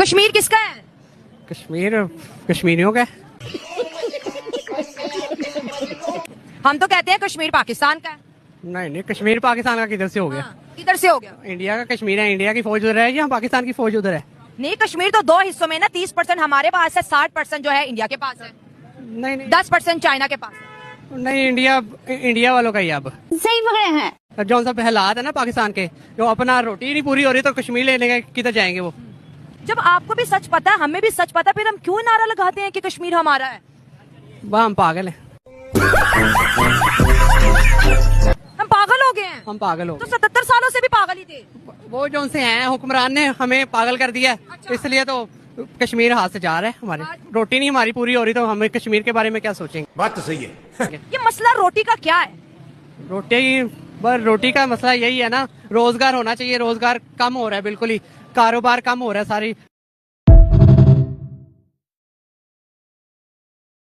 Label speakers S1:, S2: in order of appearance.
S1: कश्मीर किसका है?
S2: कश्मीर कश्मीरियों का।
S1: हम तो कहते हैं कश्मीर पाकिस्तान का है।
S2: नहीं, कश्मीर पाकिस्तान का किधर से हो गया?
S1: किधर से हो गया?
S2: इंडिया का कश्मीर है, इंडिया की फौज उधर है या पाकिस्तान की फौज उधर है?
S1: नहीं, कश्मीर तो दो हिस्सों में ना, 30% हमारे पास है, 60% जो है इंडिया के पास है,
S2: नहीं
S1: 10% चाइना के पास है।
S2: नहीं, इंडिया वालों का ही अब
S3: सही पकड़े हैं।
S2: जो सब हालात है ना पाकिस्तान के, जो अपना रोटी नहीं पूरी हो रही तो कश्मीर लेने के किधर जाएंगे वो?
S1: जब आपको भी सच पता है, हमें भी सच पता है, फिर हम क्यों नारा लगाते हैं कि कश्मीर हमारा है?
S2: वह हम पागल हैं।
S1: हम पागल हो गए हैं।
S2: हम पागल हो
S1: तो 77 सालों से भी पागल ही थे।
S2: वो जो उनसे हैं हुक्मरान ने हमें पागल कर दिया,
S1: अच्छा।
S2: इसलिए तो कश्मीर हाथ से जा रहा है। हमारे रोटी नहीं हमारी पूरी हो रही तो हमें कश्मीर के बारे में क्या सोचेंगे?
S4: बात तो सही है।
S1: ये मसला रोटी का क्या है?
S2: रोटी का मसला यही है ना, रोजगार होना चाहिए। रोजगार कम हो रहा है, बिल्कुल ही कारोबार कम हो रहा है सारी।